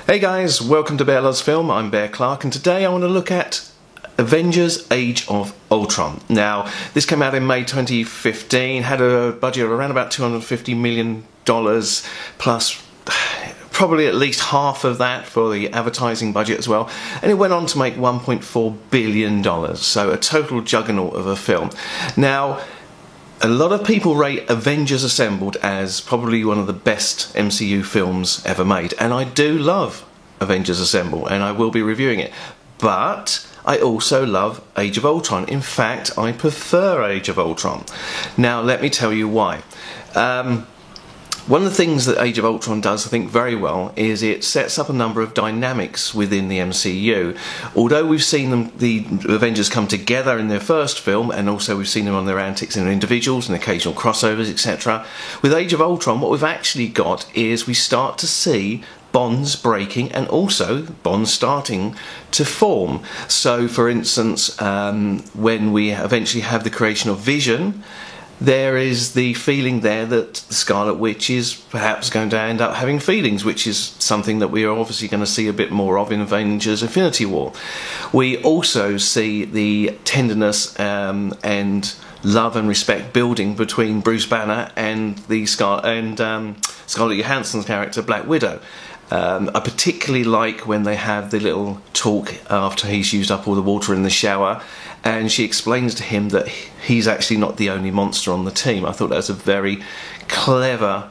Hey guys, welcome to Bear Loves Film. I'm Bear Clark, and today I want to look at Avengers Age of Ultron. Now, this came out in May 2015, had a budget of around about $250 million, plus probably at least half of that for the advertising budget as well, and it went on to make $1.4 billion, so a total juggernaut of a film. Now, a lot of people rate Avengers Assembled as probably one of the best MCU films ever made, and I do love Avengers Assemble, and I will be reviewing it. But I also love Age of Ultron. In fact, I prefer Age of Ultron. Now, let me tell you why. One of the things that Age of Ultron does, I think, very well is it sets up a number of dynamics within the MCU. Although we've seen the Avengers come together in their first film, and also we've seen them on their antics in individuals and occasional crossovers, etc. With Age of Ultron, what we've actually got is we start to see bonds breaking and also bonds starting to form. So, for instance, when we eventually have the creation of Vision, there is the feeling there that the Scarlet Witch is perhaps going to end up having feelings, which is something that we are obviously going to see a bit more of in Avengers Infinity War. We also see the tenderness and love and respect building between Bruce Banner and the Scarlett Johansson's character Black Widow. I particularly like when they have the little talk after he's used up all the water in the shower, and she explains to him that he's actually not the only monster on the team. I thought that was a very clever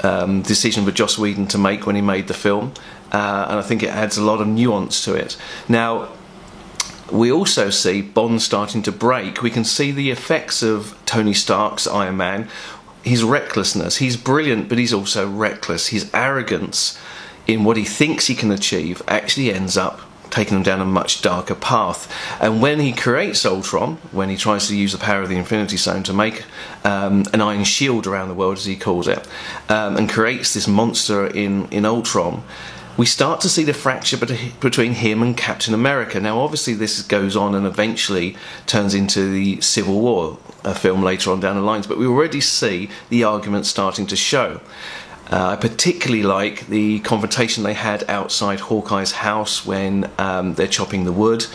decision for Joss Whedon to make when he made the film, and I think it adds a lot of nuance to it. Now, we also see bonds starting to break. We can see the effects of Tony Stark's Iron Man. His recklessness. He's brilliant, but he's also reckless. His arrogance in what he thinks he can achieve actually ends up taking him down a much darker path. And when he creates Ultron, when he tries to use the power of the Infinity Stone to make an iron shield around the world, as he calls it, and creates this monster in Ultron, we start to see the fracture between him and Captain America. Now, obviously, this goes on and eventually turns into the Civil War, a film later on down the lines, but we already see the argument starting to show. I particularly like the confrontation they had outside Hawkeye's house when they're chopping the wood,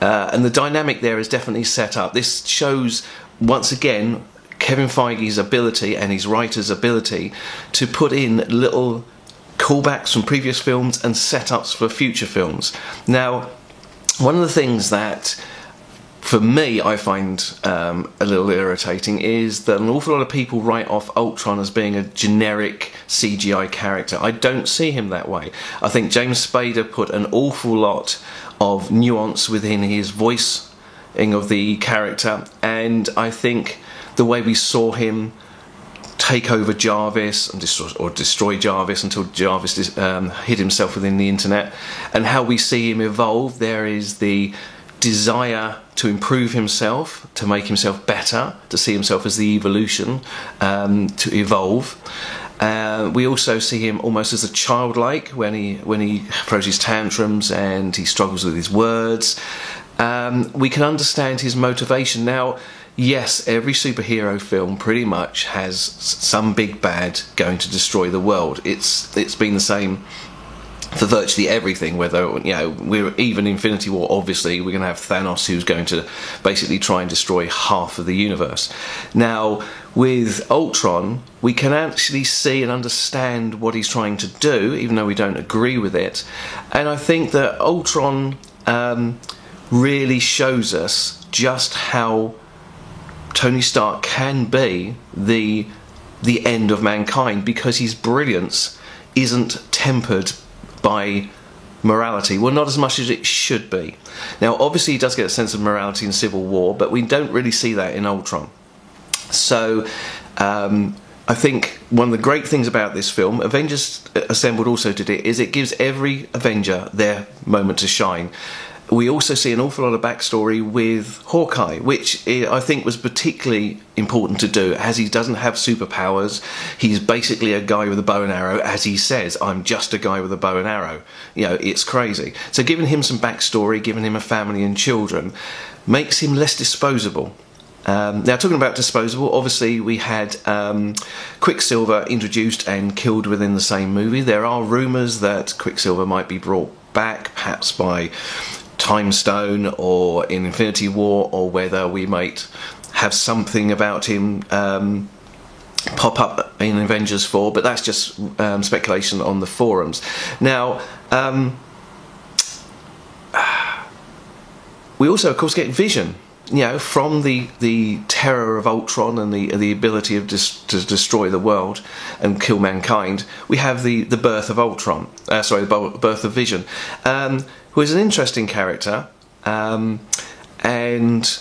and the dynamic there is definitely set up. This shows, once again, Kevin Feige's ability and his writer's ability to put in little callbacks from previous films and setups for future films. Now, one of the things that for me I find a little irritating is that an awful lot of people write off Ultron as being a generic CGI character. I don't see him that way. I think James Spader put an awful lot of nuance within his voicing of the character, and I think the way we saw him take over Jarvis and destroy Jarvis until Jarvis hid himself within the internet, and how we see him evolve. There is the desire to improve himself, to make himself better, to see himself as the evolution, to evolve. We also see him almost as a childlike when he throws his tantrums and he struggles with his words. We can understand his motivation. Now, yes, every superhero film pretty much has some big bad going to destroy the world. It's been the same for virtually everything, whether, we're even Infinity War, obviously we're going to have Thanos, who's going to basically try and destroy half of the universe. Now, with Ultron, we can actually see and understand what he's trying to do, even though we don't agree with it. And I think that Ultron really shows us just how Tony Stark can be the end of mankind, because his brilliance isn't tempered by morality. Well, not as much as it should be. Now, obviously, he does get a sense of morality in Civil War, but we don't really see that in Ultron. So, I think one of the great things about this film, Avengers Assembled also did it, is it gives every Avenger their moment to shine. We also see an awful lot of backstory with Hawkeye, which I think was particularly important to do, as he doesn't have superpowers. He's basically a guy with a bow and arrow. As he says, I'm just a guy with a bow and arrow. It's crazy. So giving him some backstory, giving him a family and children, makes him less disposable. Now, talking about disposable, obviously we had Quicksilver introduced and killed within the same movie. There are rumours that Quicksilver might be brought back, perhaps by Time Stone or in Infinity War, or whether we might have something about him pop up in Avengers 4, but that's just speculation on the forums. Now, we also, of course, get Vision. You know, from the terror of Ultron and the ability of to destroy the world and kill mankind, we have the birth of Ultron. The birth of Vision, who is an interesting character, and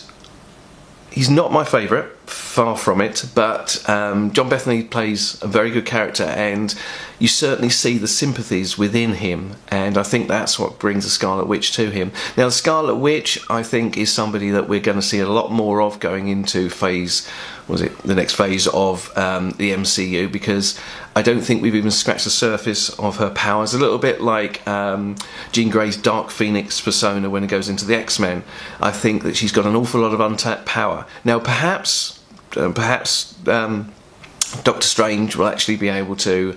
he's not my favourite, far from it, but John Bethany plays a very good character, and you certainly see the sympathies within him, and I think that's what brings the Scarlet Witch to him. Now, the Scarlet Witch, I think, is somebody that we're going to see a lot more of going into the next phase of the MCU, because I don't think we've even scratched the surface of her powers. A little bit like Jean Grey's Dark Phoenix persona when it goes into the X-Men. I think that she's got an awful lot of untapped power. Now, perhaps Doctor Strange will actually be able to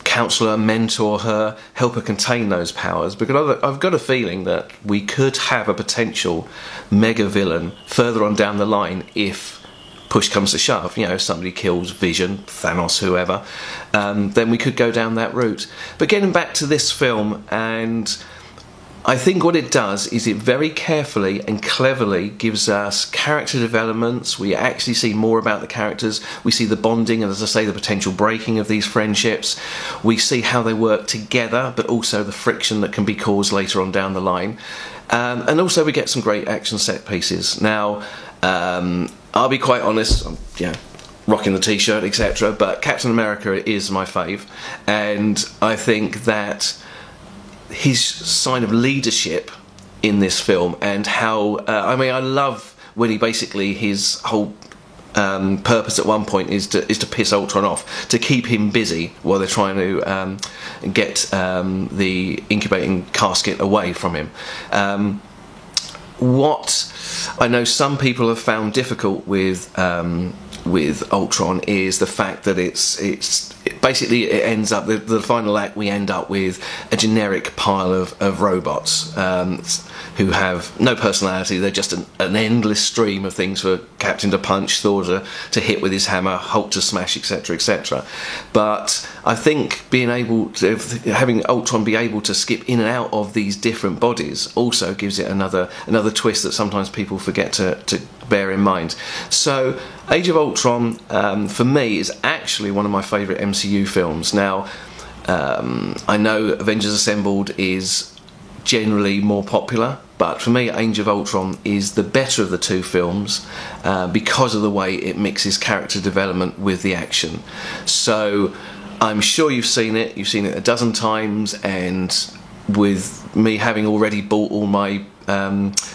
counsel her, mentor her, help her contain those powers, because I've got a feeling that we could have a potential mega villain further on down the line if push comes to shove. You know, if somebody kills Vision, Thanos, whoever, then we could go down that route. But getting back to this film, and I think what it does is it very carefully and cleverly gives us character developments. We actually see more about the characters. We see the bonding and, as I say, the potential breaking of these friendships. We see how they work together, but also the friction that can be caused later on down the line. And also we get some great action set pieces. Now, I'll be quite honest, rocking the t-shirt, etc., but Captain America is my fave, and I think that his sign of leadership in this film, and how I love when he basically, his whole purpose at one point is to piss Ultron off, to keep him busy while they're trying to get the incubating casket away from him. What I know some people have found difficult with Ultron is the fact that basically it ends up, the final act, we end up with a generic pile of robots who have no personality. They're just an endless stream of things for Captain to punch, Thor to hit with his hammer, Hulk to smash, etc., etc. But I think having Ultron be able to skip in and out of these different bodies also gives it another twist that sometimes people forget to bear in mind. So Age of Ultron, for me, is actually one of my favourite MCU films. Now, I know Avengers Assembled is generally more popular, but for me, Age of Ultron is the better of the two films because of the way it mixes character development with the action. So I'm sure you've seen it a dozen times, and with me having already bought all my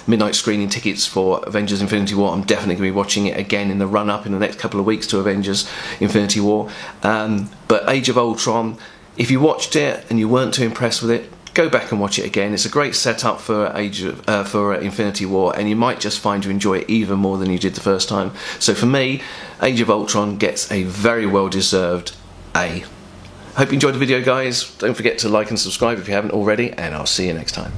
midnight screening tickets for Avengers Infinity War, I'm definitely going to be watching it again in the run-up in the next couple of weeks to Avengers Infinity War. But Age of Ultron, if you watched it and you weren't too impressed with it, go back and watch it again. It's a great setup for Infinity War, and you might just find you enjoy it even more than you did the first time. So for me, Age of Ultron gets a very well-deserved A. Hope you enjoyed the video, guys. Don't forget to like and subscribe if you haven't already, and I'll see you next time.